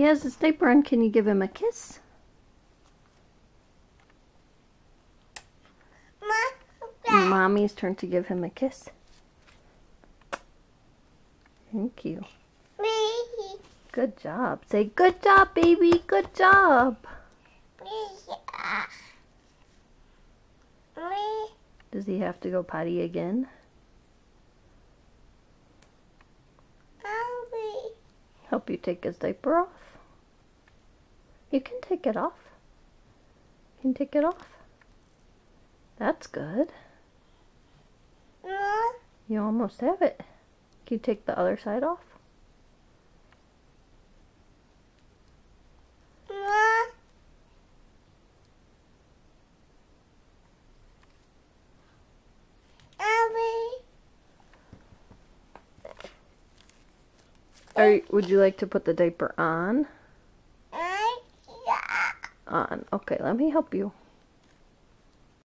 He has his diaper on. Can you give him a kiss? Mommy's turn to give him a kiss. Thank you. Good job. Say, good job, baby. Good job. Does he have to go potty again? Help you take his diaper off? You can take it off. You can take it off. That's good. You almost have it. Can you take the other side off? Would you like to put the diaper on? On. Okay, let me help you.